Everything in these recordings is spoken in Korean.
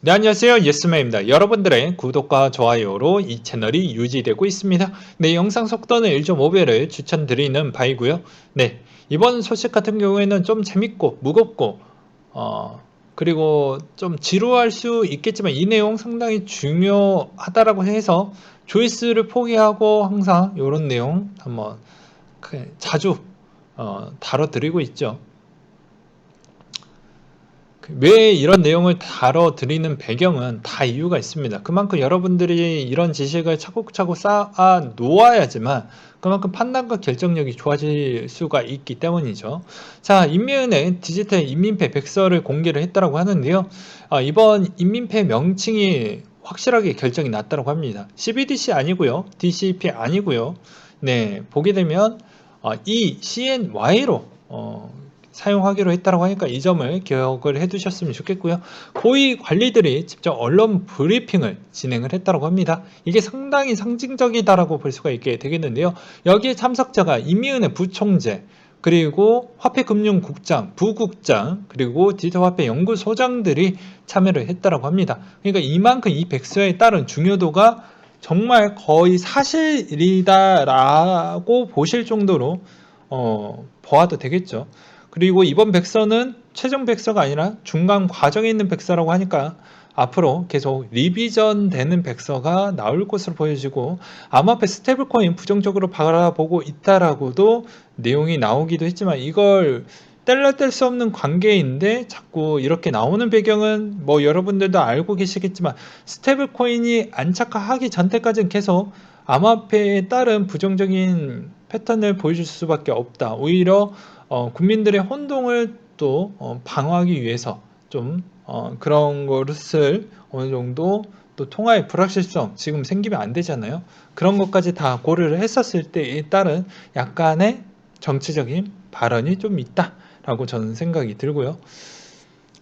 네, 안녕하세요. 예스맨입니다. 여러분들의 구독과 좋아요로 이 채널이 유지되고 있습니다. 네, 영상 속도는 1.5배를 추천드리는 바이고요. 네, 이번 소식 같은 경우에는 좀 재밌고 무겁고 그리고 좀 지루할 수 있겠지만 이 내용 상당히 중요하다라고 해서 조회수를 포기하고 항상 이런 내용 한번 자주 다뤄드리고 있죠. 왜 이런 내용을 다뤄드리는 배경은 다 이유가 있습니다. 그만큼 여러분들이 이런 지식을 차곡차곡 쌓아 놓아야지만 그만큼 판단과 결정력이 좋아질 수가 있기 때문이죠. 자, 임미은의 디지털 인민폐 백서를 공개를 했다고 하는데요. 이번 인민폐 명칭이 확실하게 결정이 났다고 합니다. CBDC 아니고요. DCP 아니고요. 네, 보게 되면 이 CNY로 사용하기로 했다고 하니까 이 점을 기억을 해 두셨으면 좋겠고요. 고위 관리들이 직접 언론 브리핑을 진행을 했다고 합니다. 이게 상당히 상징적이다라고 볼 수가 있게 되겠는데요. 여기에 참석자가 이미은의 부총재, 그리고 화폐금융국장, 부국장, 그리고 디지털화폐 연구소장들이 참여를 했다고 합니다. 그러니까 이만큼 이 백서에 따른 중요도가 정말 거의 사실이다라고 보실 정도로 보아도 되겠죠. 그리고 이번 백서는 최종 백서가 아니라 중간 과정에 있는 백서라고 하니까 앞으로 계속 리비전 되는 백서가 나올 것으로 보여지고 암호화폐 스테이블코인 부정적으로 바라보고 있다라고도 내용이 나오기도 했지만 이걸 뗄래뗄 수 없는 관계인데 자꾸 이렇게 나오는 배경은 뭐 여러분들도 알고 계시겠지만 스테이블코인이 안착하기 전때까지는 계속 암호화폐에 따른 부정적인 패턴을 보여줄 수밖에 없다. 오히려 국민들의 혼동을 또 방어하기 위해서 좀 그런 것을 어느 정도 또 통화의 불확실성 지금 생기면 안 되잖아요. 그런 것까지 다 고려를 했었을 때에 따른 약간의 정치적인 발언이 좀 있다라고 저는 생각이 들고요.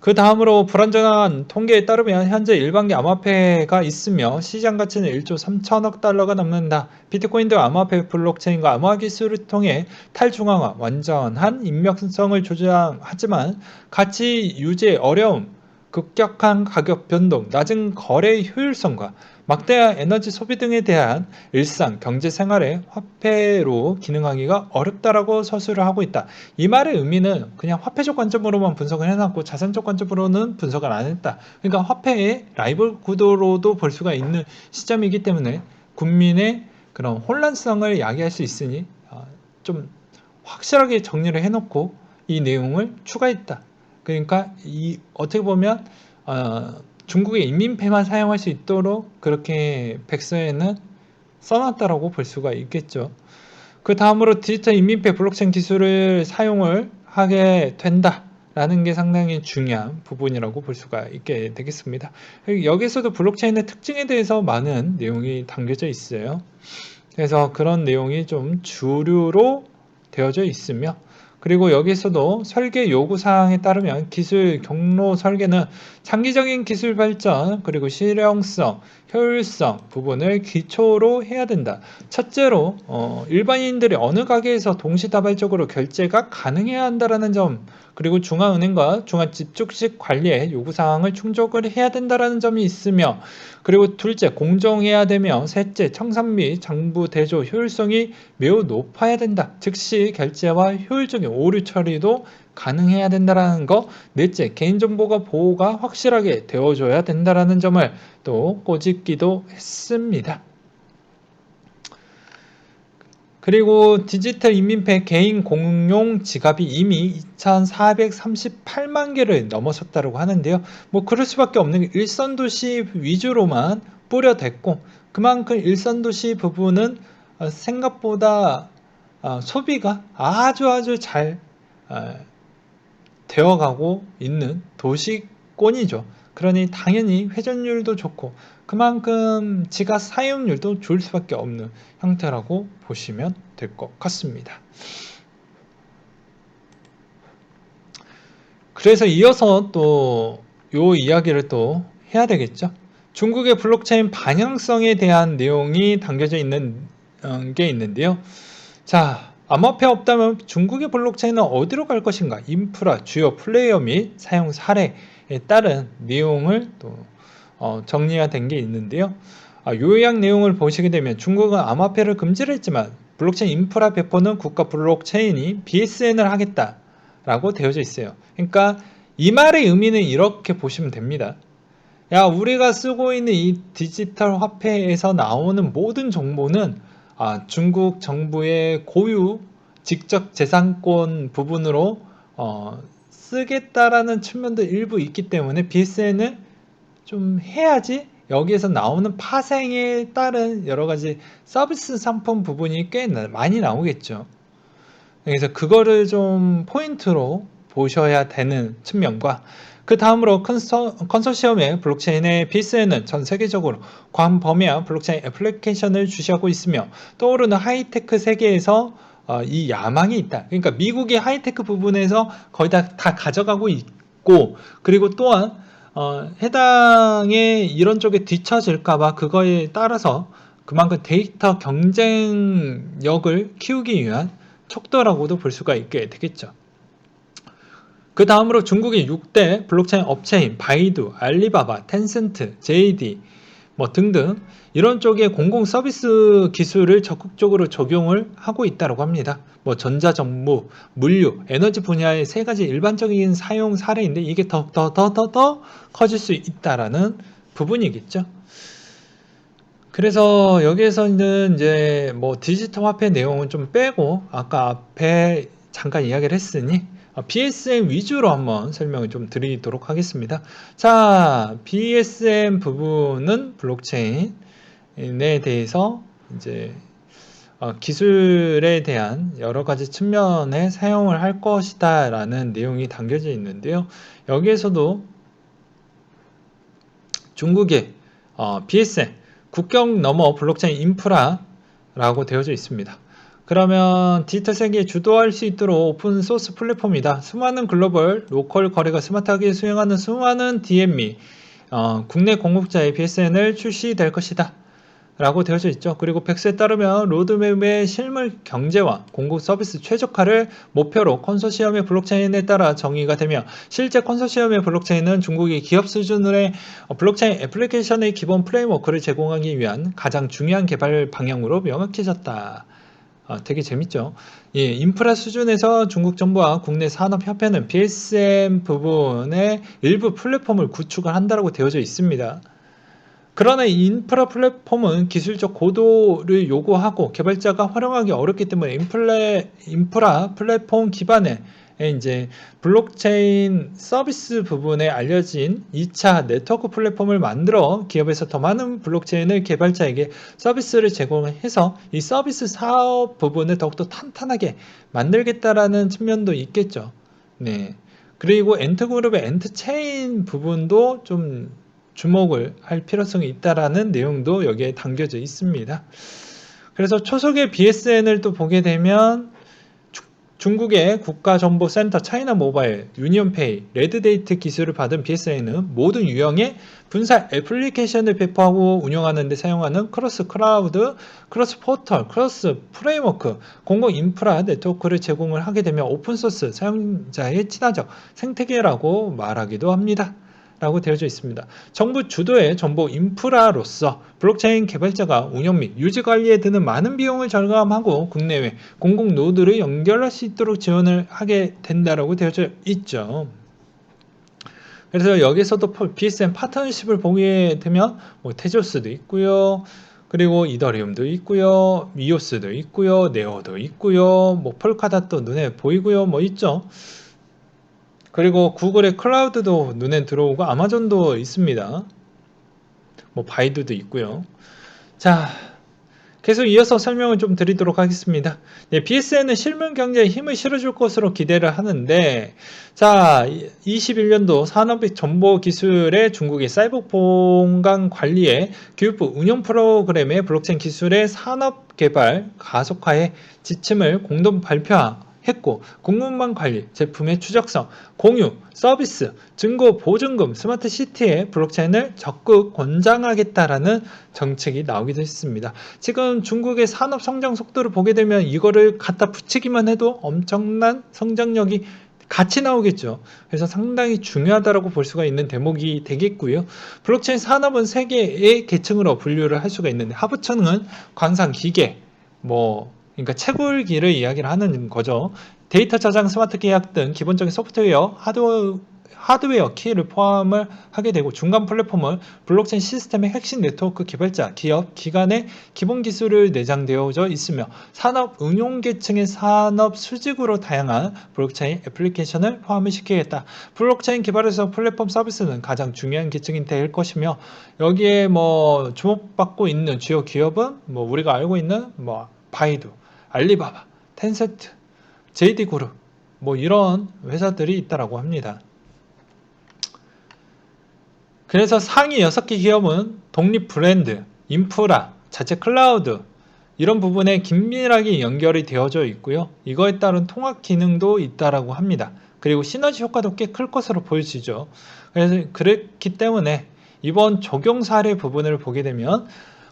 그 다음으로 불안정한 통계에 따르면 현재 일반계 암호화폐가 있으며 시장 가치는 1조 3천억 달러가 넘는다. 비트코인도 암호화폐 블록체인과 암호화 기술을 통해 탈중앙화, 완전한 익명성을 조장하지만 가치 유지에 어려움, 급격한 가격 변동, 낮은 거래 효율성과 막대한 에너지 소비 등에 대한 일상, 경제 생활의 화폐로 기능하기가 어렵다라고 서술을 하고 있다. 이 말의 의미는 그냥 화폐적 관점으로만 분석을 해놨고 자산적 관점으로는 분석을 안 했다. 그러니까 화폐의 라이벌 구도로도 볼 수가 있는 시점이기 때문에 국민의 그런 혼란성을 야기할 수 있으니 좀 확실하게 정리를 해놓고 이 내용을 추가했다. 그러니까 이 어떻게 보면 중국의 인민폐만 사용할 수 있도록 그렇게 백서에는 써놨다라고 볼 수가 있겠죠. 그 다음으로 디지털 인민폐 블록체인 기술을 사용을 하게 된다라는 게 상당히 중요한 부분이라고 볼 수가 있게 되겠습니다. 여기서도 블록체인의 특징에 대해서 많은 내용이 담겨져 있어요. 그래서 그런 내용이 좀 주류로 되어져 있으며 그리고 여기서도 설계 요구사항에 따르면 기술 경로 설계는 장기적인 기술 발전 그리고 실용성, 효율성 부분을 기초로 해야 된다. 첫째로 일반인들이 어느 가게에서 동시다발적으로 결제가 가능해야 한다는 점 그리고 중앙은행과 중앙집중식 관리의 요구사항을 충족을 해야 된다는 점이 있으며 그리고 둘째 공정해야 되며 셋째 청산 및 장부 대조 효율성이 매우 높아야 된다. 즉시 결제와 효율적인 오류 처리도 가능해야 된다는 거. 넷째 개인정보가 보호가 확실하게 되어줘야 된다는 점을 또 꼬집기도 했습니다. 그리고 디지털 인민폐 개인 공용 지갑이 이미 2,438만 개를 넘어섰다고 하는데요. 뭐 그럴 수밖에 없는 게 일선도시 위주로만 뿌려댔고 그만큼 일선도시 부분은 생각보다 소비가 아주 잘 되어가고 있는 도시권이죠. 그러니 당연히 회전율도 좋고 그만큼 지갑 사용률도 좋을 수밖에 없는 형태라고 보시면 될 것 같습니다. 그래서 이어서 또 요 이야기를 또 해야 되겠죠. 중국의 블록체인 방향성에 대한 내용이 담겨져 있는 게 있는데요. 자, 암호화폐 없다면 중국의 블록체인은 어디로 갈 것인가? 인프라, 주요 플레이어 및 사용 사례 따른 내용을 또 정리가 된 게 있는데요. 요약 내용을 보시게 되면 중국은 암호화폐를 금지를 했지만 블록체인 인프라 배포는 국가 블록체인이 BSN을 하겠다라고 되어져 있어요. 그러니까 이 말의 의미는 이렇게 보시면 됩니다. 야, 우리가 쓰고 있는 이 디지털 화폐에서 나오는 모든 정보는 중국 정부의 고유 직접 재산권 부분으로 쓰겠다라는 측면도 일부 있기 때문에 BSN을 좀 해야지 여기에서 나오는 파생에 따른 여러 가지 서비스 상품 부분이 꽤 많이 나오겠죠. 그래서 그거를 좀 포인트로 보셔야 되는 측면과 그 다음으로 컨소시엄의 블록체인의 BSN은 전 세계적으로 광범위한 블록체인 애플리케이션을 주시하고 있으며 떠오르는 하이테크 세계에서 이 야망이 있다. 그러니까 미국의 하이테크 부분에서 거의 다 가져가고 있고, 그리고 또한 해당의 이런 쪽에 뒤처질까봐 그거에 따라서 그만큼 데이터 경쟁력을 키우기 위한 척도라고도 볼 수가 있게 되겠죠. 그 다음으로 중국의 6대 블록체인 업체인 바이두, 알리바바, 텐센트, JD 뭐 등등 이런 쪽의 공공 서비스 기술을 적극적으로 적용을 하고 있다고 합니다. 뭐 전자정부, 물류, 에너지 분야의 세 가지 일반적인 사용 사례인데 이게 더 커질 수 있다라는 부분이겠죠. 그래서 여기에서는 이제 뭐 디지털 화폐 내용은 좀 빼고 아까 앞에 잠깐 이야기를 했으니 BSM 위주로 한번 설명을 좀 드리도록 하겠습니다. 자, BSM 부분은 블록체인에 대해서 이제 기술에 대한 여러 가지 측면에 사용을 할 것이다 라는 내용이 담겨져 있는데요. 여기에서도 중국의 BSM 국경 너머 블록체인 인프라라고 되어져 있습니다. 그러면 디지털 세계에 주도할 수 있도록 오픈 소스 플랫폼이다. 수많은 글로벌 로컬 거래가 스마트하게 수행하는 수많은 DME 국내 공급자의 BSN을 출시될 것이다 라고 되어져 있죠. 그리고 백스에 따르면 로드맵의 실물 경제와 공급 서비스 최적화를 목표로 컨소시엄의 블록체인에 따라 정의가 되며 실제 컨소시엄의 블록체인은 중국의 기업 수준의 블록체인 애플리케이션의 기본 프레임워크를 제공하기 위한 가장 중요한 개발 방향으로 명확해졌다. 되게 재밌죠. 예, 인프라 수준에서 중국 정부와 국내 산업협회는 BSM 부분의 일부 플랫폼을 구축을 한다고 되어져 있습니다. 그러나 이 인프라 플랫폼은 기술적 고도를 요구하고 개발자가 활용하기 어렵기 때문에 인프라 플랫폼 기반의 이제 블록체인 서비스 부분에 알려진 2차 네트워크 플랫폼을 만들어 기업에서 더 많은 블록체인을 개발자에게 서비스를 제공해서 이 서비스 사업 부분을 더욱더 탄탄하게 만들겠다라는 측면도 있겠죠. 네. 그리고 엔트그룹의 엔트체인 부분도 좀 주목을 할 필요성이 있다라는 내용도 여기에 담겨져 있습니다. 그래서 초석의 BSN을 또 보게 되면 중국의 국가정보센터 차이나 모바일, 유니온페이, 레드데이트 기술을 받은 BSN은 모든 유형의 분산 애플리케이션을 배포하고 운영하는 데 사용하는 크로스 클라우드, 크로스 포털, 크로스 프레임워크, 공공 인프라 네트워크를 제공을 하게 되면 오픈소스 사용자의 친화적 생태계라고 말하기도 합니다. 라고 되어져 있습니다. 정부 주도의 정보 인프라로서 블록체인 개발자가 운영 및 유지 관리에 드는 많은 비용을 절감하고 국내외 공공 노드를 연결할 수 있도록 지원을 하게 된다라고 되어져 있죠. 그래서 여기서도 BSM 파트너십을 보게 되면 뭐 테조스도 있고요. 그리고 이더리움도 있고요. 미오스도 있고요. 네오도 있고요. 뭐 폴카닷도 눈에 보이고요. 뭐 있죠. 그리고 구글의 클라우드도 눈에 들어오고 아마존도 있습니다. 뭐 바이두도 있고요. 자, 계속 이어서 설명을 좀 드리도록 하겠습니다. 네, BSN은 실물 경제에 힘을 실어줄 것으로 기대를 하는데, 자, 21년도 산업의 정보 기술의 중국의 사이버 공간 관리의 교육부 운영 프로그램의 블록체인 기술의 산업 개발 가속화의 지침을 공동 발표했고 공급망 관리, 제품의 추적성, 공유, 서비스, 증거 보증금, 스마트 시티에 블록체인을 적극 권장하겠다라는 정책이 나오기도 했습니다. 지금 중국의 산업 성장 속도를 보게 되면 이거를 갖다 붙이기만 해도 엄청난 성장력이 같이 나오겠죠. 그래서 상당히 중요하다고 볼 수가 있는 대목이 되겠고요. 블록체인 산업은 세 개의 계층으로 분류를 할 수가 있는데, 하부층은 광산, 기계, 그러니까 채굴기를 이야기를 하는 거죠. 데이터 저장, 스마트 계약 등 기본적인 소프트웨어, 하드웨어 키를 포함을 하게 되고, 중간 플랫폼은 블록체인 시스템의 핵심 네트워크 개발자, 기업, 기관의 기본 기술을 내장되어져 있으며, 산업 응용 계층의 산업 수직으로 다양한 블록체인 애플리케이션을 포함을 시키겠다. 블록체인 개발에서 플랫폼 서비스는 가장 중요한 계층이 될 것이며, 여기에 주목받고 있는 주요 기업은 우리가 알고 있는 바이두, 알리바바, 텐센트, JD그룹 이런 회사들이 있다라고 합니다. 그래서 상위 6개 기업은 독립 브랜드, 인프라, 자체 클라우드 이런 부분에 긴밀하게 연결이 되어져 있고요. 이거에 따른 통합 기능도 있다라고 합니다. 그리고 시너지 효과도 꽤 클 것으로 보여지죠. 그래서 그렇기 때문에 이번 적용 사례 부분을 보게 되면,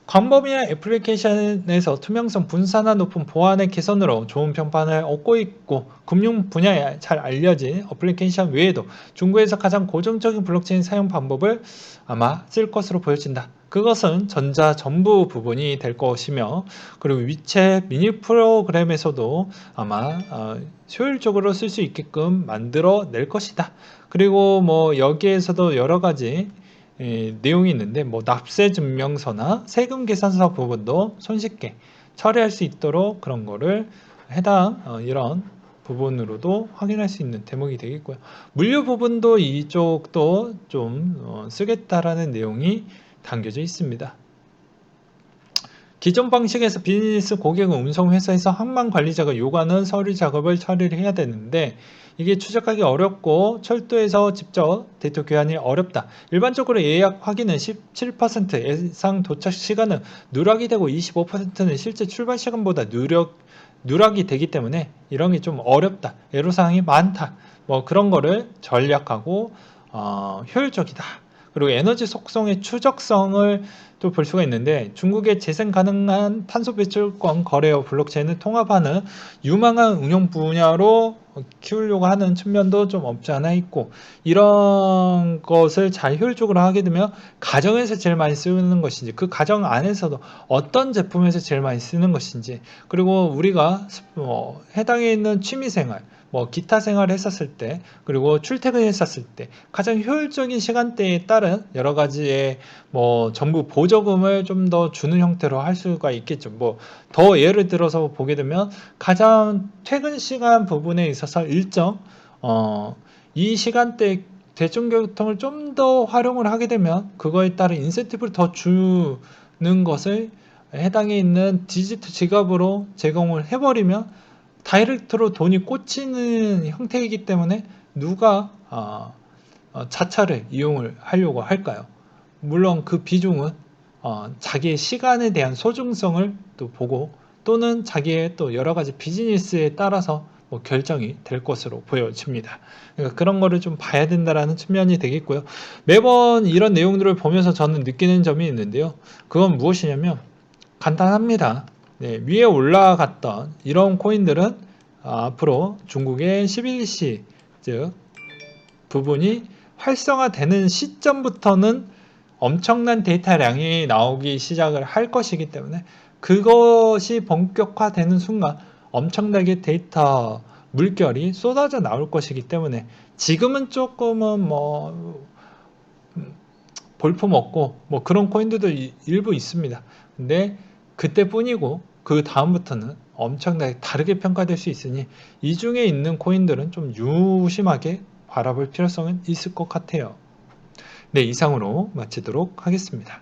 광범위한 애플리케이션에서 투명성, 분산화 높은 보안의 개선으로 좋은 평판을 얻고 있고, 금융 분야에 잘 알려진 어플리케이션 외에도 중국에서 가장 고정적인 블록체인 사용 방법을 아마 쓸 것으로 보여진다. 그것은 전자전부 부분이 될 것이며, 그리고 위챗 미니 프로그램에서도 아마 효율적으로 쓸 수 있게끔 만들어 낼 것이다. 그리고 여기에서도 여러 가지 내용이 있는데, 납세 증명서나 세금 계산서 부분도 손쉽게 처리할 수 있도록 그런 거를 해당 이런 부분으로도 확인할 수 있는 대목이 되겠고요. 물류 부분도 이쪽도 좀 쓰겠다라는 내용이 담겨져 있습니다. 기존 방식에서 비즈니스 고객은 운송회사에서 항만 관리자가 요구하는 서류 작업을 처리를 해야 되는데, 이게 추적하기 어렵고 철도에서 직접 데이터 교환이 어렵다. 일반적으로 예약 확인은 17%, 예상 도착 시간은 누락이 되고 25%는 실제 출발 시간보다 누락이 되기 때문에 이런 게 좀 어렵다. 애로사항이 많다. 그런 거를 전략하고 효율적이다. 그리고 에너지 속성의 추적성을 또 볼 수가 있는데, 중국의 재생 가능한 탄소 배출권 거래와 블록체인을 통합하는 유망한 응용 분야로 키우려고 하는 측면도 좀 없지 않아 있고, 이런 것을 잘 효율적으로 하게 되면 가정에서 제일 많이 쓰는 것인지, 그 가정 안에서도 어떤 제품에서 제일 많이 쓰는 것인지, 그리고 우리가 해당에 있는 취미생활, 기타 생활을 했었을 때, 그리고 출퇴근했었을 때 가장 효율적인 시간대에 따른 여러 가지의 정부 보조금을 좀 더 주는 형태로 할 수가 있겠죠. 더 예를 들어서 보게 되면, 가장 퇴근 시간 부분에 있어서 일정 이 시간대 대중교통을 좀 더 활용을 하게 되면 그거에 따른 인센티브를 더 주는 것을 해당에 있는 디지털 지갑으로 제공을 해버리면 다이렉트로 돈이 꽂히는 형태이기 때문에 누가 자차를 이용을 하려고 할까요? 물론 그 비중은 자기의 시간에 대한 소중성을 또 보고, 또는 자기의 또 여러 가지 비즈니스에 따라서 결정이 될 것으로 보여집니다. 그러니까 그런 거를 좀 봐야 된다라는 측면이 되겠고요. 매번 이런 내용들을 보면서 저는 느끼는 점이 있는데요. 그건 무엇이냐면 간단합니다. 네, 위에 올라갔던 이런 코인들은 앞으로 중국의 11시 즉 부분이 활성화되는 시점부터는 엄청난 데이터량이 나오기 시작을 할 것이기 때문에, 그것이 본격화되는 순간 엄청나게 데이터 물결이 쏟아져 나올 것이기 때문에, 지금은 조금은 볼품없고 그런 코인들도 일부 있습니다. 근데 그때뿐이고 그 다음부터는 엄청나게 다르게 평가될 수 있으니, 이 중에 있는 코인들은 좀 유심하게 바라볼 필요성은 있을 것 같아요. 네, 이상으로 마치도록 하겠습니다.